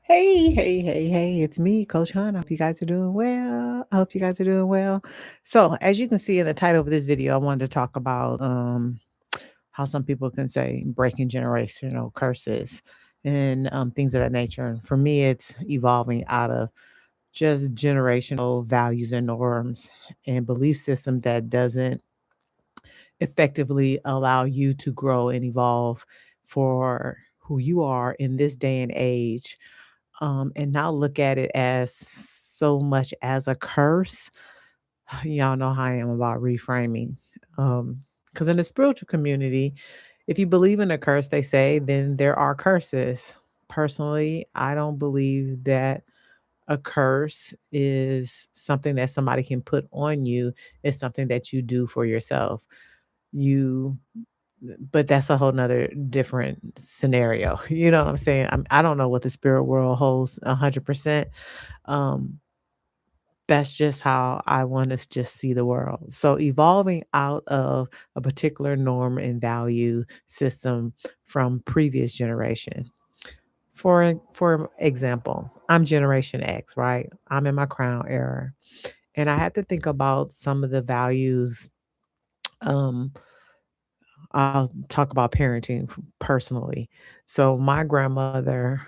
Hey, it's me, Coach Hunt. I hope you guys are doing well. I hope you guys are doing well. So, as you can see in the title of this video, I wanted to talk about how some people can say breaking generational curses and things of that nature. And for me, it's evolving out of just generational values and norms and belief system that doesn't effectively allow you to grow and evolve for who you are in this day and age, and not look at it as so much as a curse. Y'all know how I am about reframing. Because in the spiritual community, if you believe in a curse, they say, then there are curses. Personally, I don't believe that a curse is something that somebody can put on you. It's something that you do for yourself. You but that's a whole nother different scenario. You know what I'm saying? I don't know what the spirit world holds 100%. Um, that's just how I want to just see the world. So evolving out of a particular norm and value system from previous generation. For example, I'm Generation X, right? I'm in my crown era, and I had to think about some of the values. Um, I'll talk about parenting personally. So my grandmother,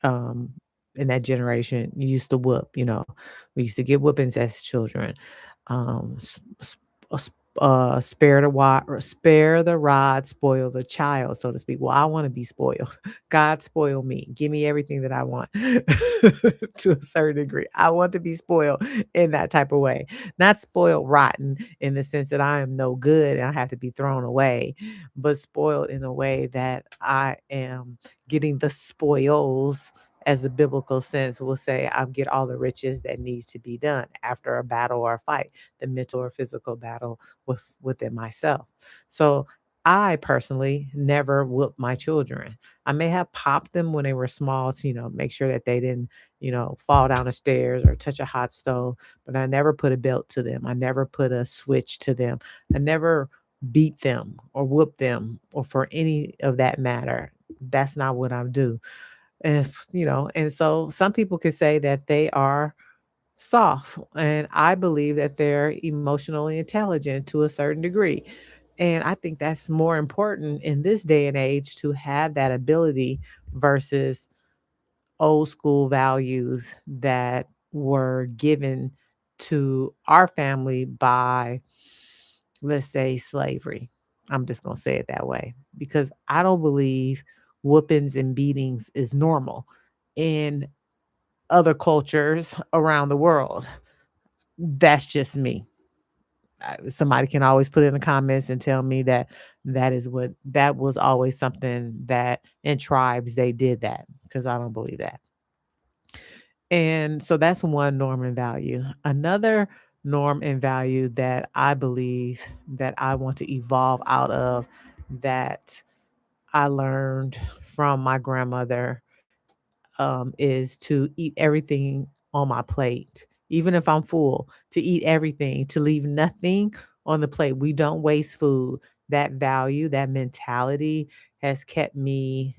um, in that generation used to whoop, we used to get whoopings as children. Spare the rod, spoil the child, so to speak. Well, I want to be spoiled. God spoil me. Give me everything that I want to a certain degree. I want to be spoiled in that type of way. Not spoiled rotten in the sense that I am no good and I have to be thrown away, but spoiled in a way that I am getting the spoils, as the biblical sense will say, I get all the riches that needs to be done after a battle or a fight, the mental or physical battle within myself. So I personally never whooped my children. I may have popped them when they were small to, make sure that they didn't, fall down the stairs or touch a hot stove, but I never put a belt to them. I never put a switch to them. I never beat them or whoop them or for any of that matter. That's not what I do. And so some people could say that they are soft, and I believe that they're emotionally intelligent to a certain degree. And I think that's more important in this day and age to have that ability versus old school values that were given to our family by, let's say, slavery. I'm just going to say it that way because I don't believe whoopings and beatings is normal in other cultures around the world. That's just me. Somebody can always put it in the comments and tell me that that was always something that in tribes they did that, because I don't believe that. And so that's one norm and value. Another norm and value that I believe that I want to evolve out of, that I learned from my grandmother, is to eat everything on my plate, even if I'm full, to eat everything, to leave nothing on the plate. We don't waste food. That value, that mentality has kept me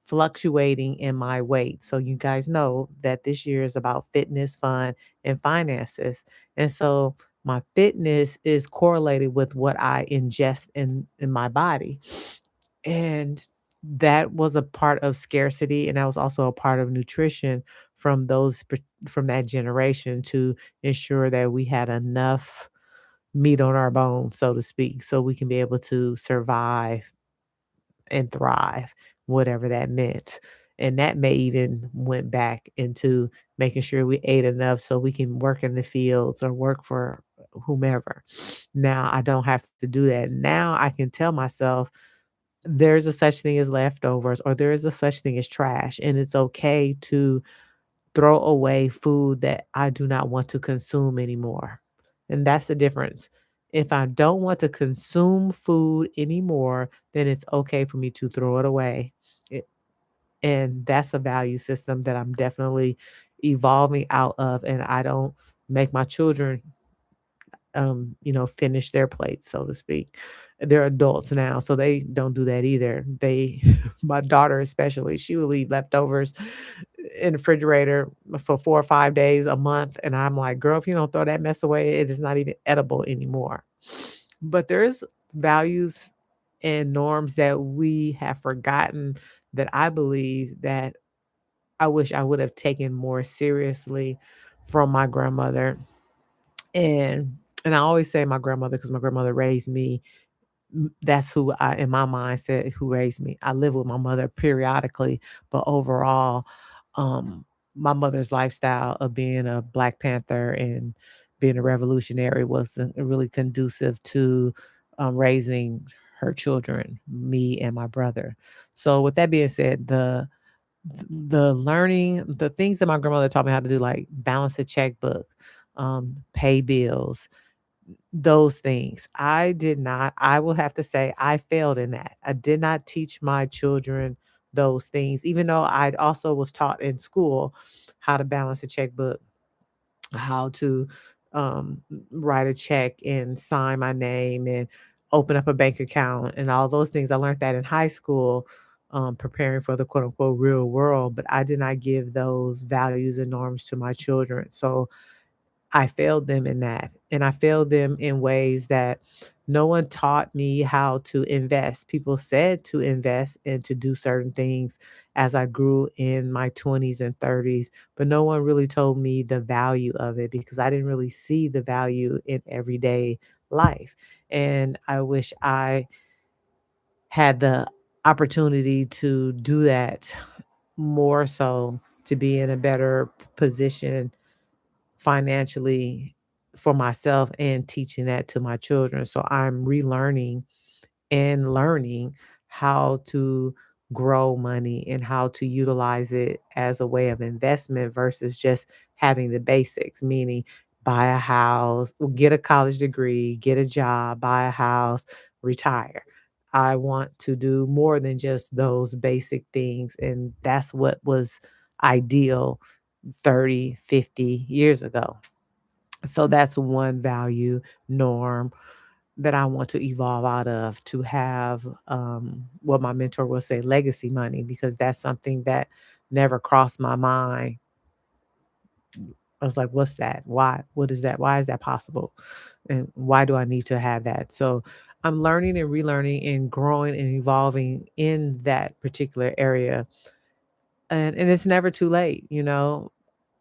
fluctuating in my weight. So you guys know that this year is about fitness, fun, and finances. And so my fitness is correlated with what I ingest in my body. And that was a part of scarcity, and that was also a part of nutrition from from that generation to ensure that we had enough meat on our bones, so to speak, so we can be able to survive and thrive, whatever that meant. And that may even went back into making sure we ate enough so we can work in the fields or work for whomever. Now I don't have to do that. Now I can tell myself there's a such thing as leftovers, or there is a such thing as trash, and it's okay to throw away food that I do not want to consume anymore. And that's the difference. If I don't want to consume food anymore, then it's okay for me to throw it away. It, and that's a value system that I'm definitely evolving out of. And I don't make my children finish their plates, so to speak. They're adults now, so they don't do that either. My daughter especially, she will leave leftovers in the refrigerator for 4 or 5 days, a month, and I'm like, "Girl, if you don't throw that mess away, it is not even edible anymore." But there's values and norms that we have forgotten that I believe that I wish I would have taken more seriously from my grandmother. And I always say my grandmother because my grandmother raised me. That's who I in my mindset, who raised me. I live with my mother periodically, but overall, um, my mother's lifestyle of being a Black Panther and being a revolutionary wasn't really conducive to raising her children, me and my brother. So with that being said, the learning, the things that my grandmother taught me how to do, like balance a checkbook, pay bills, those things. I did not. I will have to say I failed in that. I did not teach my children those things, even though I also was taught in school how to balance a checkbook, how to write a check and sign my name and open up a bank account and all those things. I learned that in high school, preparing for the quote unquote real world, but I did not give those values and norms to my children. So I failed them in that, and I failed them in ways that no one taught me how to invest. People said to invest and to do certain things as I grew in my 20s and 30s, but no one really told me the value of it because I didn't really see the value in everyday life. And I wish I had the opportunity to do that more so, to be in a better position financially for myself and teaching that to my children. So I'm relearning and learning how to grow money and how to utilize it as a way of investment versus just having the basics, meaning buy a house, get a college degree, get a job, buy a house, retire. I want to do more than just those basic things. And that's what was ideal 30, 50 years ago. So that's one value norm that I want to evolve out of, to have what my mentor will say, legacy money, because that's something that never crossed my mind. I was like, what's that? Why? What is that? Why is that possible? And why do I need to have that? So I'm learning and relearning and growing and evolving in that particular area. And it's never too late, you know.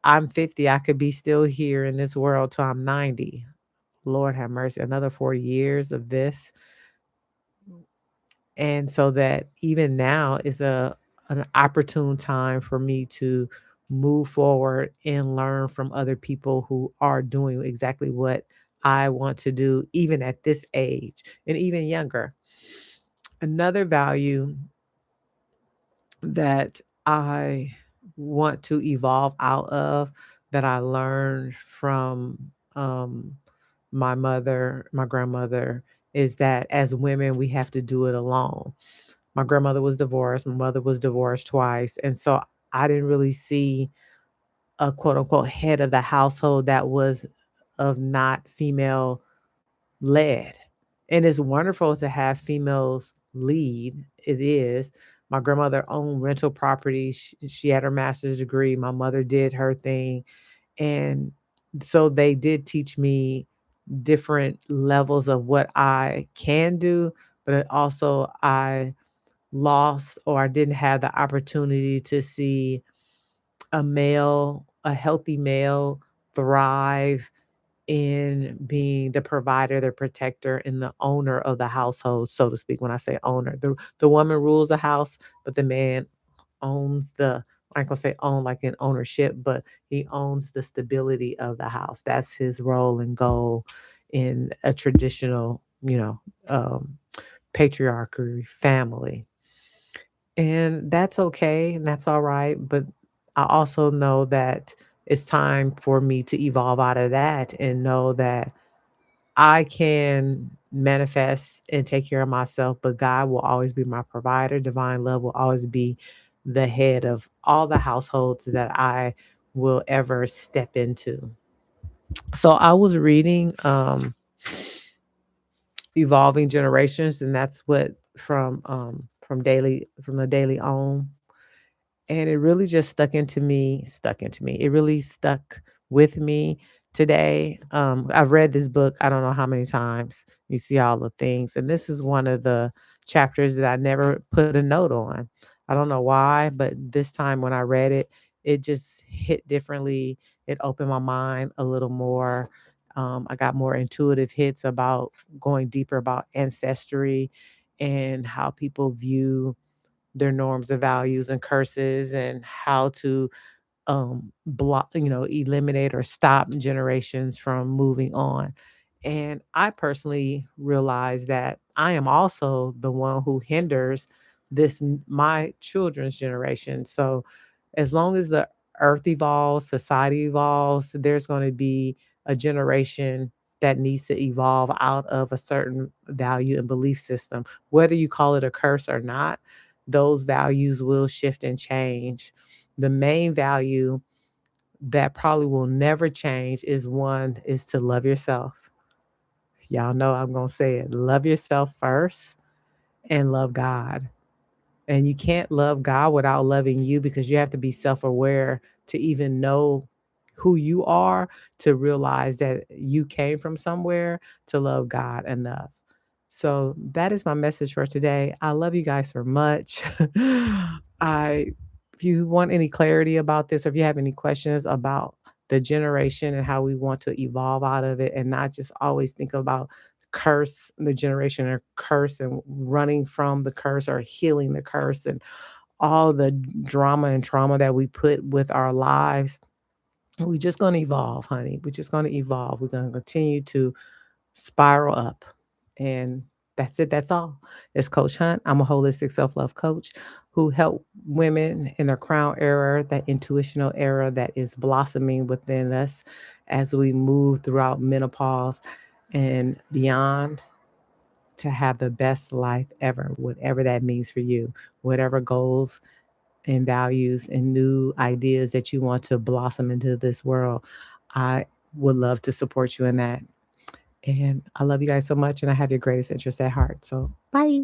I'm 50, I could be still here in this world till I'm 90. Lord have mercy, another 40 years of this. And so that even now is a an opportune time for me to move forward and learn from other people who are doing exactly what I want to do, even at this age and even younger. Another value that I want to evolve out of, that I learned from my mother, my grandmother, is that as women, we have to do it alone. My grandmother was divorced, my mother was divorced twice. And so I didn't really see a quote unquote head of the household that was of not female led. And it's wonderful to have females lead. It is. My grandmother owned rental property. She had her master's degree. My mother did her thing. And so they did teach me different levels of what I can do, but it also I lost, or I didn't have the opportunity to see a healthy male thrive in being the provider, the protector, and the owner of the household, so to speak. When I say owner, the woman rules the house, but the man owns the, I ain't gonna say own like in ownership, but he owns the stability of the house. That's his role and goal in a traditional, patriarchy family. And that's okay and that's all right. But I also know that it's time for me to evolve out of that and know that I can manifest and take care of myself, but God will always be my provider. Divine love will always be the head of all the households that I will ever step into. So I was reading Evolving Generations, and that's what from the Daily Own. And it really just stuck into me. It really stuck with me today. I've read this book, I don't know how many times. You see all the things. And this is one of the chapters that I never put a note on. I don't know why, but this time when I read it, it just hit differently. It opened my mind a little more. I got more intuitive hits about going deeper about ancestry and how people view their norms and values and curses and how to block, eliminate or stop generations from moving on. And I personally realize that I am also the one who hinders my children's generation. So as long as the earth evolves, society evolves, there's going to be a generation that needs to evolve out of a certain value and belief system. Whether you call it a curse or not, those values will shift and change. The main value that probably will never change is to love yourself. Y'all know I'm going to say it. Love yourself first and love God. And you can't love God without loving you because you have to be self-aware to even know who you are, to realize that you came from somewhere, to love God enough. So that is my message for today. I love you guys so much. I If you want any clarity about this, or if you have any questions about the generation and how we want to evolve out of it and not just always think about the generation or curse and running from the curse or healing the curse and all the drama and trauma that we put with our lives. We're just going to evolve, honey. We're just going to evolve. We're going to continue to spiral up. And that's it. That's all. It's Coach Hunt. I'm a holistic self love coach who help women in their crown era, that intuitional era that is blossoming within us as we move throughout menopause and beyond, to have the best life ever, whatever that means for you, whatever goals and values and new ideas that you want to blossom into this world. I would love to support you in that. And I love you guys so much, and I have your greatest interest at heart. So, bye.